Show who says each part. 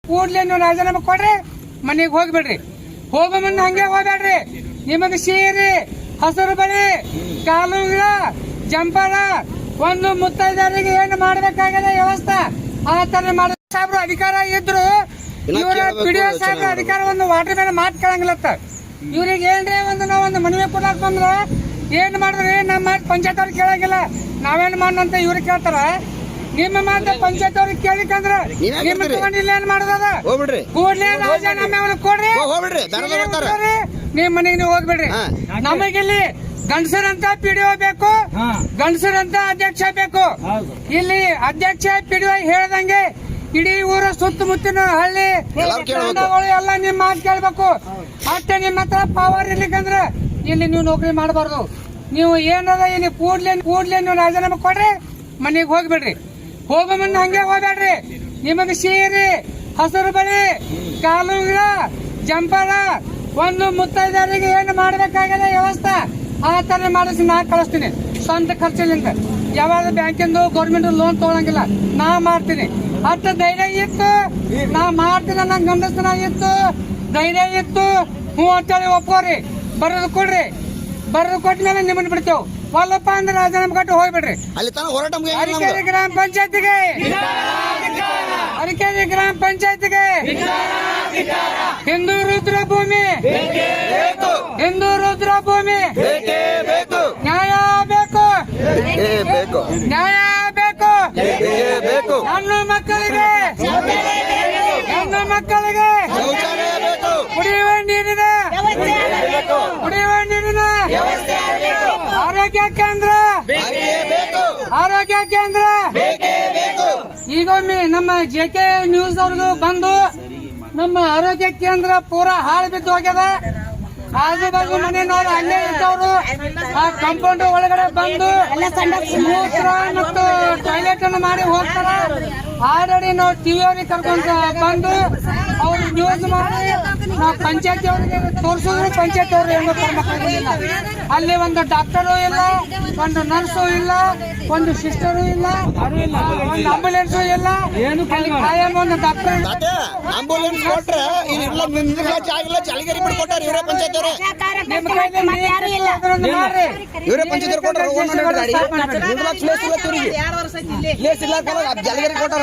Speaker 1: ಕೂಡ್ಲೆ ನೀವು ರಾಜೀನಾಮೆ ಕೊಡ್ರಿ, ಮನೆಗೆ ಹೋಗ್ಬಿಡ್ರಿ. ಹೋಗೋ ಮುಂದೆ ಹಂಗೆ ಹೋಗ್ಬೇಡ್ರಿ. ನಿಮಗೆ ಸೀರೆ, ಹಸಿರು ಬಳಿ, ಕಾಲುಂಗ್ರ, ಜಂಪರ, ಒಂದು ಮುತ್ತೈದರಿಗೆ ಏನು ಮಾಡ್ಬೇಕಾಗದ ವ್ಯವಸ್ಥೆ ಆ ತರ ಮಾಡ ಸಾಹೇಬ್ರು ಅಧಿಕಾರ ಇದ್ರು. ಇವರ ಪಿಡಿಒ ಸಾಹೇಬ್ರ ಅಧಿಕಾರ ಒಂದು ವಾಟರ್ ಮೇಲೆ ಮಾತು ಕೇಳಂಗಿಲ್ಲತ್ತ. ಇವ್ರಿಗೆ ಏನ್ರಿ ಒಂದು ಮನವಿ ಕೊಡಕ್ ಬಂದ್ರ ಏನ್ ಮಾಡಿದ್ರಿ? ನಮ್ಮ ಮಾತು ಪಂಚಾಯತ್ ಅವ್ರಿಗೆ ಕೇಳಂಗಿಲ್ಲ, ನಾವೇನ್ ಮಾಡೋಣ ಇವ್ರಿಗೆ ಕೇಳ್ತಾರ. ನಿಮ್ಮ ಮಾತ ಪಂಚಾಯತ್ ಅವ್ರಿಗೆ ಕೇಳಿಕಂದ್ರ ನಿಮ್ಮ ತಗೊಂಡಿಲ್ಲ ಏನ್ ಮಾಡೋದ? ಕೂಡ್ಲೆ ರಾಜೀನಾಮೆ ಅವ್ರಿಗೆ ಕೊಡ್ರಿ, ನಿಮ್ ಮನೆಗೆ ನೀವು ಹೋಗ್ಬಿಡ್ರಿ. ನಮಗಿಲ್ಲಿ ಗಂಡಸರಂತ ಪಿಡಿಒ ಬೇಕು, ಗಂಡಸರಂತ ಅಧ್ಯಕ್ಷ ಬೇಕು. ಇಲ್ಲಿ ಅಧ್ಯಕ್ಷ ಪಿಡಿಒ ಹೇಳ್ದಂಗೆ ಇಡೀ ಊರ ಸುತ್ತಮುತ್ತಿನ ಹಳ್ಳಿ ಎಲ್ಲ ನಿಮ್ ಮಾತು ಕೇಳ್ಬೇಕು. ಮತ್ತೆ ನಿಮ್ಮ ಹತ್ರ ಪವರ್ ಇರ್ಲಿಕ್ಕಂದ್ರ ಇಲ್ಲಿ ನೀವು ನೌಕರಿ ಮಾಡಬಾರ್ದು. ನೀವು ಏನದ ಇಲ್ಲಿ ಕೂಡ್ಲೆ ನೀವು ರಾಜೀನಾಮೆ ಕೊಡ್ರಿ, ಮನೆಗೆ ಹೋಗ್ಬಿಡ್ರಿ. ಹೋಗೋ ಮುಂದೆ ಹಂಗೆ ಹೋಗ್ಬೇಡ್ರಿ. ನಿಮಗೆ ಸೀರೆ, ಹಸಿರು ಬಳಿ, ಕಾಲುಂಗ್ರ, ಜಂಪರ, ಒಂದು ಮುತ್ತೈದರಿಗೆ ಏನು ಮಾಡ್ಬೇಕಾಗದ ವ್ಯವಸ್ಥೆ ಆ ತರ ಮಾಡಿಸಿ ನಾ ಕಳಿಸ್ತೀನಿ ಸ್ವಂತ ಖರ್ಚಲ್ಲಿಂದ. ಯಾವಾಗ ಬ್ಯಾಂಕಿಂದು ಗೌರ್ಮೆಂಟ್ ಲೋನ್ ತಗೊಳಂಗಿಲ್ಲ, ನಾ ಮಾಡ್ತೀನಿ. ಅಷ್ಟು ಧೈರ್ಯ ಇತ್ತು, ನಾ ಮಾಡ್ತೀನಿ. ನಂಗೆ ಗಂಡಸ್ತನ ಇತ್ತು, ಧೈರ್ಯ ಇತ್ತು. ಹ್ಞೂ ಅಂತೇಳಿ ಒಪ್ಕೋರಿ, ಬರೋದು ಕೊಡ್ರಿ. ಬರೋದು ಕೊಟ್ಟ ಮೇಲೆ ನಿಮ್ಮನ್ನ ಬಿಡ್ತೇವೆ. ಒಲ್ಲಪ್ಪ ಅಂದ್ರೆ ರಾಜೀನಾಮೆ ಕೊಟ್ಟು ಹೋಗ್ಬಿಡ್ರಿ. ಅರಕೇರಿ ಗ್ರಾಮ ಪಂಚಾಯತಿಗೆ, ಅರಕೇರಿ ಗ್ರಾಮ ಪಂಚಾಯತಿಗೆ ಹಿಂದೂ ರುದ್ರ ಭೂಮಿ, ಹಿಂದೂ ರುದ್ರ ಭೂಮಿ ನ್ಯಾಯ ಬೇಕು, ನ್ಯಾಯ ಬೇಕು. ಹೆಣ್ಣು ಮಕ್ಕಳಿಗೆ, ಹೆಣ್ಣು ಮಕ್ಕಳಿಗೆ ಕುಡಿಯುವ ನೀರಿನ, ಕುಡಿಯುವ ನೀರಿನ ಆರೋಗ್ಯ ಕೇಂದ್ರ, ಆರೋಗ್ಯ ಕೇಂದ್ರ. ಈಗೊಮ್ಮೆ ನಮ್ಮ JK ನ್ಯೂಸ್ ಅವ್ರಿಗೂ ಬಂದು ನಮ್ಮ ಆರೋಗ್ಯ ಕೇಂದ್ರ ಪೂರಾ ಹಾಳು ಬಿದ್ದು ಹೋಗ್ಯದ. ಆಜು ಬಾಜು ಮನೆ ನೋಡಿ ಅಲ್ಲೇ ಇದ್ದವರು ಆ ಕಾಂಪೌಂಡ್ ಒಳಗಡೆ ಬಂದು ಮೂತ್ರ ಮತ್ತು ಟಾಯ್ಲೆಟ್ ಅನ್ನು ಮಾಡಿ ಹೋಗ್ತಾರ. ಆಲ್ರೆಡಿ ನಾವು ಟಿವಿ ಅವ್ರಿಗೆ ಕರ್ಕೊಂತ ಬಂದು ಅವ್ರು ನ್ಯೂಸ್ ಮಾಡಿ ನಾವು ಪಂಚಾಯತಿ ಅವರಿಗೆ ತೋರಿಸಿದ್ರು. ಪಂಚಾಯತಿ ಅವರು ಏನು ಕರ್ಮಕ್ಕಾಗಿಲ್ಲ. ಅಲ್ಲಿ ಒಂದು ಡಾಕ್ಟರು ಇಲ್ಲ, ಒಂದು ನರ್ಸು ಇಲ್ಲ, ಒಂದು ಸಿಸ್ಟರು ಇಲ್ಲ, ಒಂದು ಆಂಬುಲೆನ್ಸು ಇಲ್ಲ. ಕಾಯಂ ಒಂದು ಡಾಕ್ಟರ್
Speaker 2: ಆಂಬುಲೆನ್ಸ್ ಕೊಟ್ರೆ ಚಳಿಗೇರಿ ಬಿಡ್ಕೊಟ್ಟಾರ ಇವರೇ ಪಂಚಾಯತ್ ಅವರು. ಇವರೇ ಪಂಚಾಯತ್ ಕೊಟ್ಟಾರ. ಜಲಗೇರಿ ಕೊಟ್ಟಾರ.